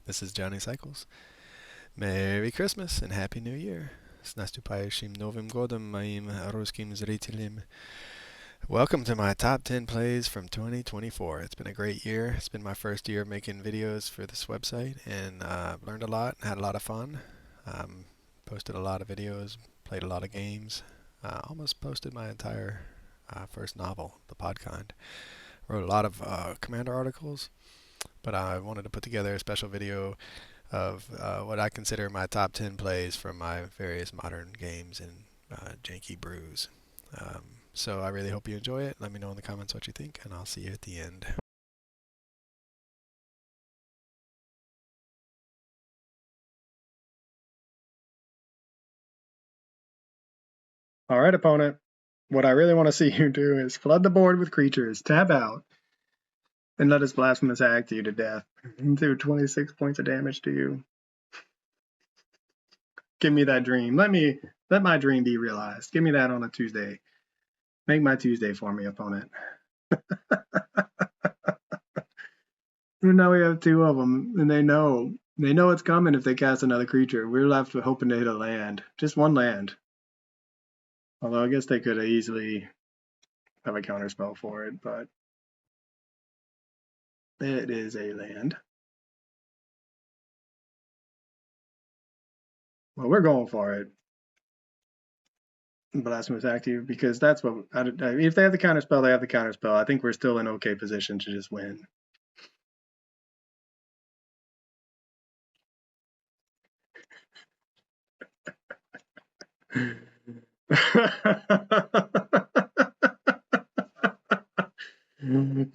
This is Johnny Cycles. Merry Christmas and Happy New Year. С наступающим Новым годом моим русским зрителям. Welcome to my top 10 plays from 2024. It's been a great year. It's been my first year making videos for this website, and learned a lot, had a lot of fun. Posted a lot of videos, played a lot of games. Almost posted my entire first novel, The Podkind. Wrote a lot of Commander articles, but I wanted to put together a special video of what I consider my top 10 plays from my various modern games and janky brews. So I really hope you enjoy it. Let me know in the comments what you think, and I'll see you at the end. All right, opponent. What I really want to see you do is flood the board with creatures, tap out, and let his blasphemous act you to death. Do 26 points of damage to you. Give me that dream. Let my dream be realized. Give me that on a Tuesday. Make my Tuesday for me, opponent. Now we have two of them, and they know it's coming if they cast another creature. We're left with hoping to hit a land, just one land. Although I guess they could easily have a counterspell for it, but it is a land. Well, we're going for it. Blasphemous active, because that's what if they have the counterspell, they have the counterspell. I think we're still in okay position to just win.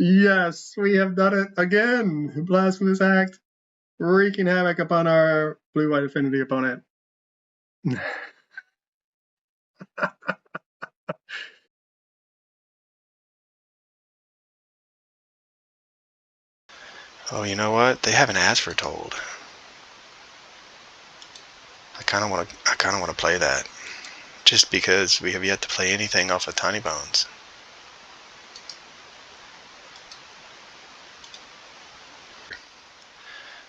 Yes, we have done it again. Blasphemous act, wreaking havoc upon our blue-white affinity opponent. Oh, you know what? They haven't asked for told. I kind of want to play that, just because we have yet to play anything off of Tiny Bones.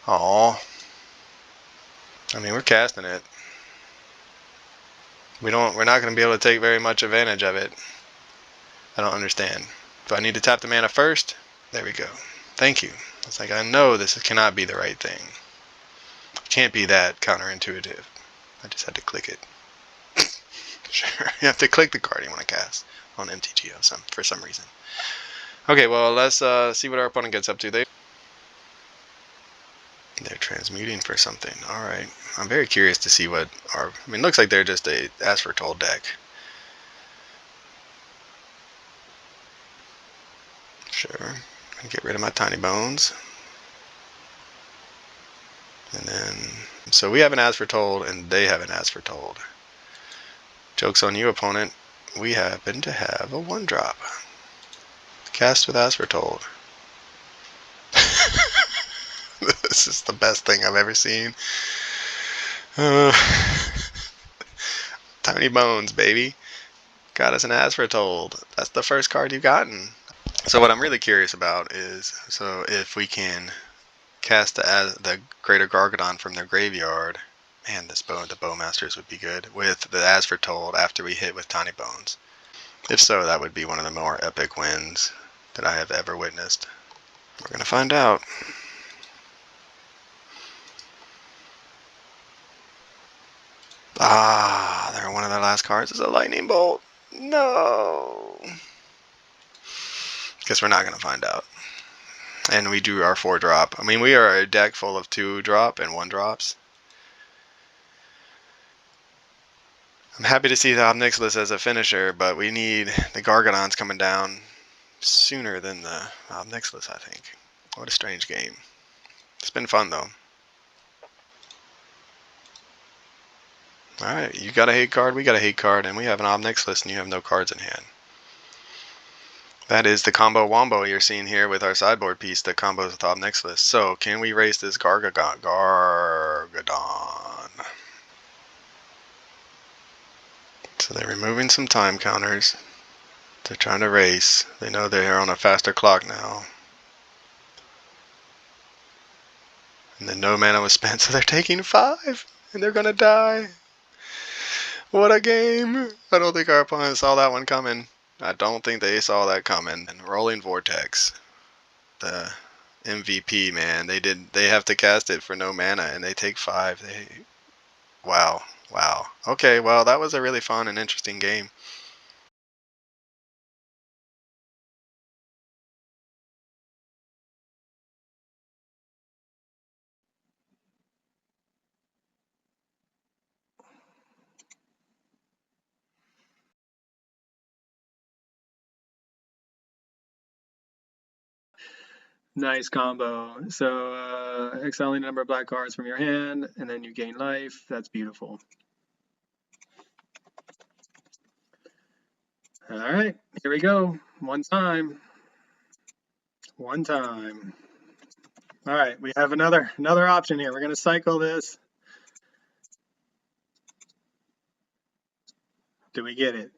Oh, I mean, we're casting it. We're not going to be able to take very much advantage of it. I don't understand. Do I need to tap the mana first? There we go. Thank you. It's like, I know this cannot be the right thing. It can't be that counterintuitive. I just had to click it. Sure, you have to click the card you want to cast on MTGO for some reason. Okay, well, let's see what our opponent gets up to. They're transmuting for something. All right. I'm very curious to see what our... I mean, it looks like they're just a Ask for Told deck. Sure. Get rid of my Tiny Bones. And then... So we have an Ask for Told, and they have an Ask for Told. Joke's on you, opponent. We happen to have a 1-drop. Cast with Ask for Told. This is the best thing I've ever seen. Tiny Bones, baby. Got us an Ask for Told. That's the first card you've gotten. So what I'm really curious about is, so if we can cast the Greater Gargadon from their graveyard, man, the Bowmasters would be good, with the Ask for Told after we hit with Tiny Bones. If so, that would be one of the more epic wins that I have ever witnessed. We're going to find out. Ah, one of their last cards is a Lightning Bolt. No. Guess we're not going to find out. And we drew our 4-drop. I mean, we are a deck full of 2-drop and 1-drops. I'm happy to see the Obnixilis as a finisher, but we need the Gargadons coming down sooner than the Obnixilis, I think. What a strange game. It's been fun, though. Alright, you got a hate card, we got a hate card, and we have an Obnixilis, and you have no cards in hand. That is the combo wombo you're seeing here with our sideboard piece that combos with Obnixilis. So, can we race this Gargadon? So they're removing some time counters. They're trying to race. They know they're on a faster clock now. And then no mana was spent, so they're taking 5, and they're gonna die. What a game! I don't think our opponent saw that one coming. I don't think they saw that coming. And Rolling Vortex, the MVP, man. They have to cast it for no mana, and they take 5. Wow. Okay, well, that was a really fun and interesting game. Nice combo. So exiling a number of black cards from your hand, and then you gain life. That's beautiful. All right, here we go. One time. All right, we have another option here. We're gonna cycle this. Do we get it?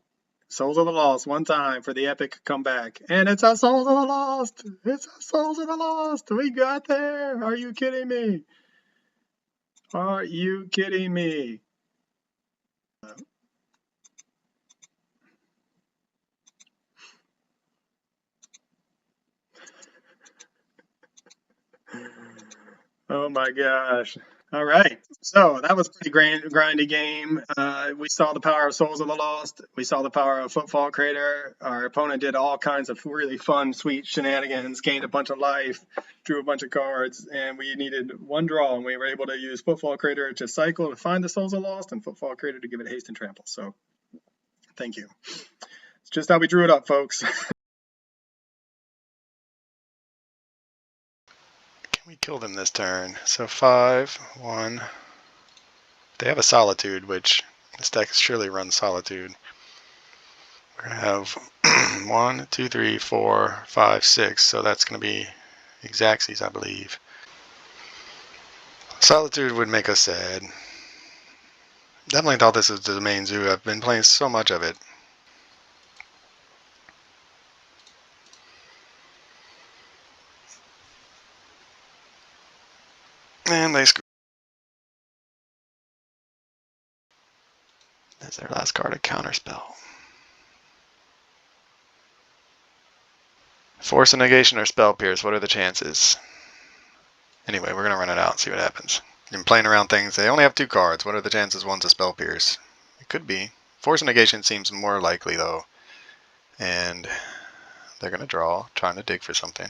Souls of the Lost, one time for the epic comeback. And it's a Souls of the Lost! It's a Souls of the Lost! We got there! Are you kidding me? Are you kidding me? Oh my gosh. All right. So that was a pretty grindy game. We saw the power of Souls of the Lost. We saw the power of Footfall Crater. Our opponent did all kinds of really fun, sweet shenanigans, gained a bunch of life, drew a bunch of cards, and we needed one draw, and we were able to use Footfall Crater to cycle to find the Souls of the Lost and Footfall Crater to give it haste and trample. So thank you. It's just how we drew it up, folks. Can we kill them this turn? So 5, 1. They have a Solitude, which this deck surely runs Solitude. We're going to have 1, 2, 3, 4, 5, 6. So that's going to be Xaxes, I believe. Solitude would make us sad. Definitely thought this was the main zoo. I've been playing so much of it. And they screw. That's their last card, a counterspell. Force a negation or spell pierce. What are the chances? Anyway, we're going to run it out and see what happens. Been playing around things. They only have 2 cards. What are the chances one's a spell pierce? It could be. Force a negation seems more likely, though. And they're going to draw, trying to dig for something.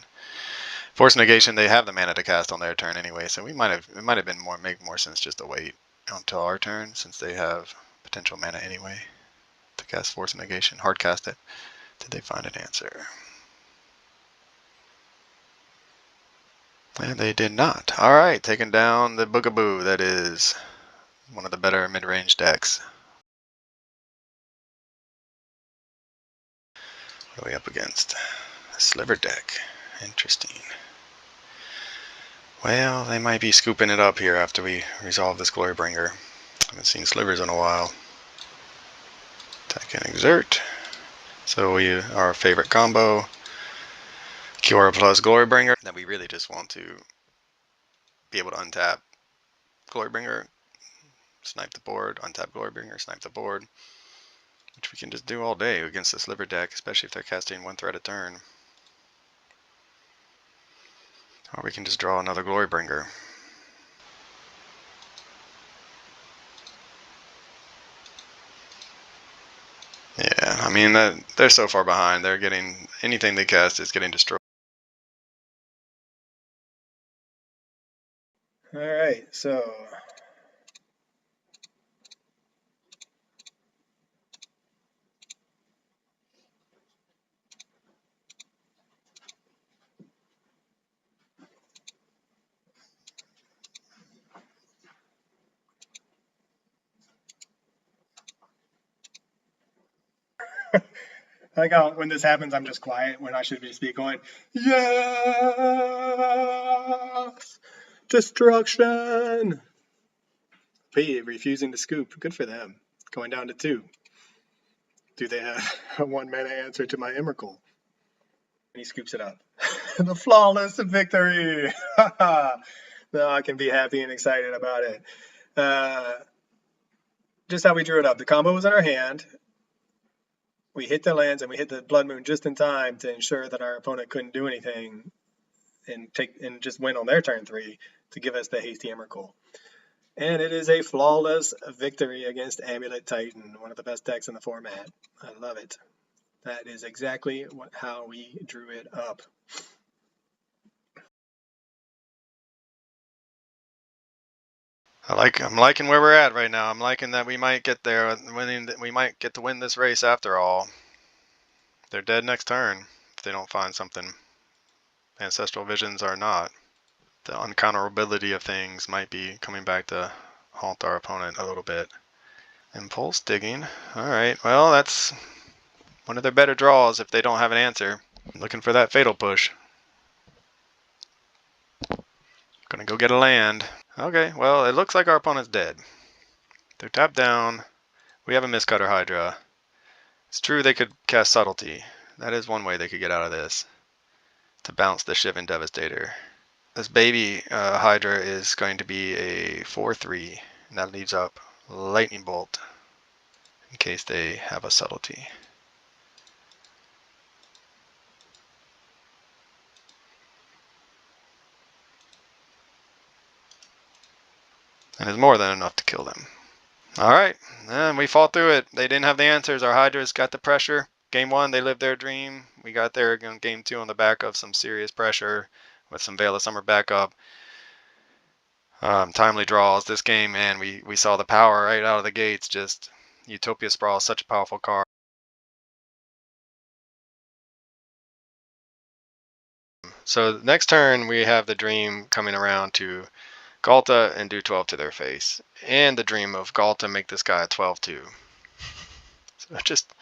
Force negation, they have the mana to cast on their turn anyway, so it might have been make more sense just to wait until our turn, since they have potential mana anyway to cast force negation. Hard cast it. Did they find an answer? And they did not. All right, taking down the Boogaboo. That is one of the better mid-range decks. What are we up against? A Sliver deck. Interesting. Well, they might be scooping it up here after we resolve this Glorybringer. Haven't seen Slivers in a while. Attack and exert. So our favorite combo, Kiora plus Glorybringer. That we really just want to be able to untap Glorybringer, snipe the board, untap Glorybringer, snipe the board, which we can just do all day against the Sliver deck, especially if they're casting 1 threat a turn. Or we can just draw another Glorybringer. Yeah, I mean, they're so far behind. They're getting, anything they cast is getting destroyed. All right, so I like how when this happens, I'm just quiet when I should just be going, yes, destruction. P refusing to scoop. Good for them. Going down to 2. Do they have a 1 mana answer to my Emrakul? And he scoops it up. The flawless victory. Now I can be happy and excited about it. Just how we drew it up. The combo was in our hand. We hit the lands and we hit the Blood Moon just in time to ensure that our opponent couldn't do anything and just win on their turn 3 to give us the hasty Emrakul. And it is a flawless victory against Amulet Titan, one of the best decks in the format. I love it. That is exactly how we drew it up. I'm liking where we're at right now. I'm liking that we might get there. We might get to win this race after all. They're dead next turn if they don't find something. Ancestral Visions are not. The uncounterability of things might be coming back to haunt our opponent a little bit. Impulse digging. Alright, well, that's one of their better draws if they don't have an answer. Looking for that fatal push. Gonna go get a land. Okay, well, it looks like our opponent's dead. They're tapped down. We have a Mistcutter Hydra. It's true they could cast Subtlety. That is one way they could get out of this. To bounce the Shivan Devastator. This baby Hydra is going to be a 4/3, and that leaves up Lightning Bolt in case they have a Subtlety. And it's more than enough to kill them. Alright, and we fought through it. They didn't have the answers. Our Hydras got the pressure. Game 1, they lived their dream. We got there in Game 2 on the back of some serious pressure with some Veil of Summer backup. Timely draws this game, and we saw the power right out of the gates. Just Utopia Sprawl is such a powerful card. So next turn we have the dream coming around to Galta and do 12 to their face, and the dream of Galta make this guy a 12/2. So just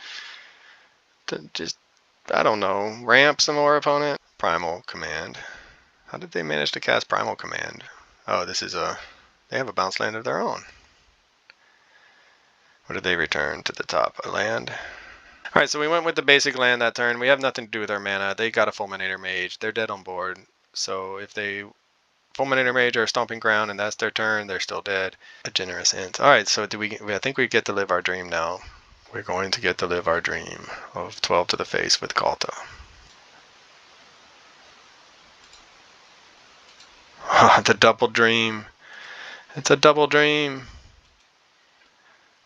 I don't know, ramp some more opponent. Primal Command. How did they manage to cast Primal Command? Oh, they have a bounce land of their own. What did they return to the top? A land. Alright, so we went with the basic land that turn. We have nothing to do with our mana. They got a Fulminator Mage. They're dead on board. So if they Fulminator Mage or Stomping Ground and that's their turn, they're still dead. A generous hint. Alright, so I think we get to live our dream now. We're going to get to live our dream of 12 to the face with Kalta. The double dream. It's a double dream.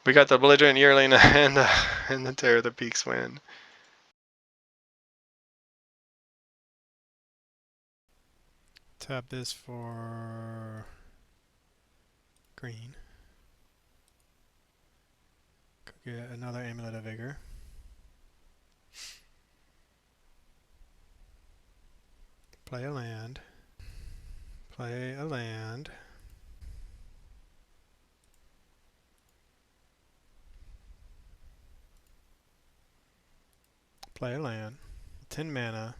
We got the Belligerent Yearling and the Terror of the Peaks win. Tap this for green. Go get another Amulet of Vigor. Play a land. Play a land. Play a land. 10 mana.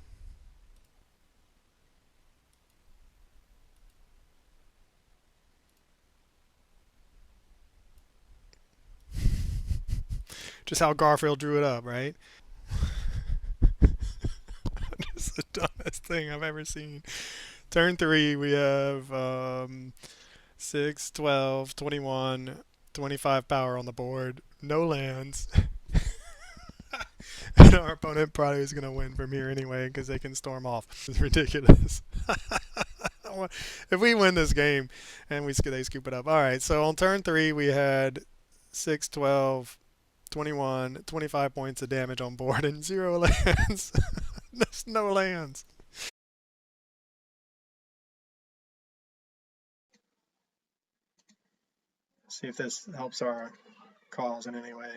Just how Garfield drew it up, right? Just the dumbest thing I've ever seen. Turn 3, we have 6, 12, 21, 25 power on the board. No lands. And our opponent probably is going to win from here anyway because they can storm off. It's ridiculous. If we win this game and they scoop it up. All right, so on turn 3, we had 6, 12, 21, 25 points of damage on board and 0 lands. There's no lands. See if this helps our cause in any way.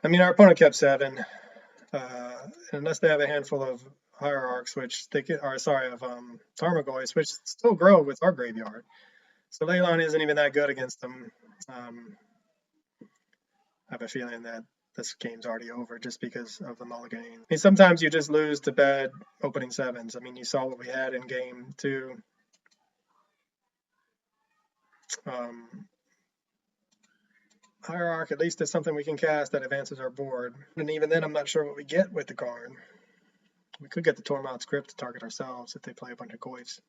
I mean, our opponent kept 7. Unless they have a handful of hierarchs, which they get, or sorry, of Tarmogoyfs, which still grow with our graveyard. So Leyline isn't even that good against them. I have a feeling that this game's already over just because of the mulligan. I mean, sometimes you just lose to bad opening 7s. I mean, you saw what we had in game 2. Hierarch, at least is something we can cast that advances our board. And even then, I'm not sure what we get with the card. We could get the Tormod's Crypt to target ourselves if they play a bunch of Goyfs.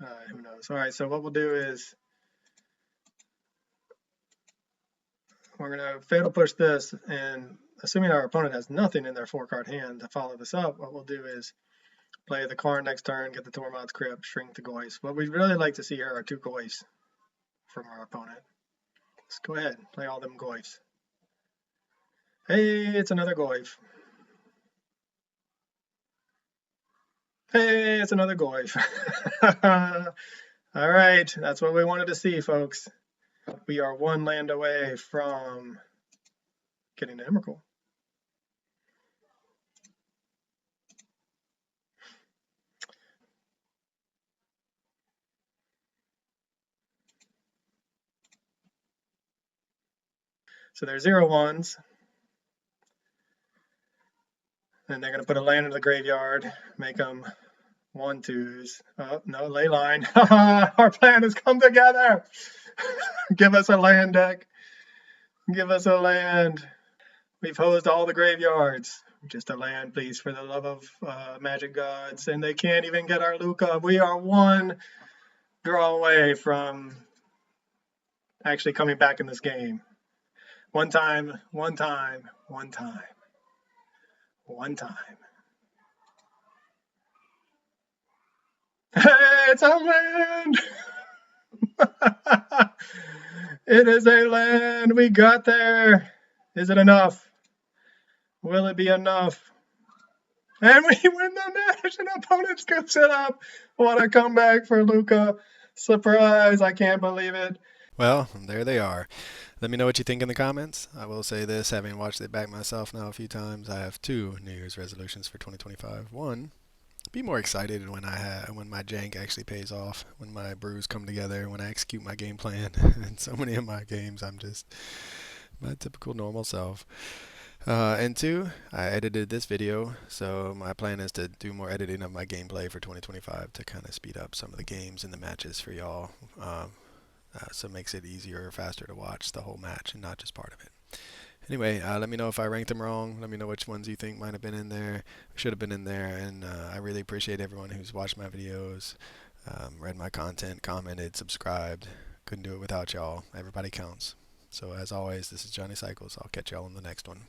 Who knows? All right, so what we'll do is we're going to fatal push this, and assuming our opponent has nothing in their 4-card hand to follow this up, what we'll do is play the Karn next turn, get the Tormod's Crypt, shrink the Goyfs. What we'd really like to see here are 2 Goyfs from our opponent. Let's go ahead, play all them Goyfs. Hey, it's another Goyf. Hey, it's another Goyf. All right, that's what we wanted to see, folks. We are 1 land away from getting an Emrakul. So they're 0/1s. And they're going to put a land into the graveyard, make them 1/2s. Oh, no, ley line. Our plan has come together. Give us a land deck. Give us a land. We've hosed all the graveyards. Just a land, please, for the love of magic gods. And they can't even get our Luca. We are 1 draw away from actually coming back in this game. One time, one time, one time, one time. Hey, it's a land! It is a land. We got there. Is it enough? Will it be enough? And we win the match, and opponent scoops it up. What a comeback for Luca. Surprise. I can't believe it. Well, there they are. Let me know what you think in the comments. I will say this, having watched it back myself now a few times, I have 2 New Year's resolutions for 2025. One, be more excited when my jank actually pays off, when my brews come together, when I execute my game plan. In so many of my games, I'm just my typical normal self. And 2, I edited this video, so my plan is to do more editing of my gameplay for 2025 to kind of speed up some of the games and the matches for y'all. So it makes it easier or faster to watch the whole match and not just part of it. Anyway, let me know if I ranked them wrong. Let me know which ones you think might have been in there, should have been in there. And I really appreciate everyone who's watched my videos, read my content, commented, subscribed. Couldn't do it without y'all. Everybody counts. So as always, this is Johnny Cycles. I'll catch y'all in the next one.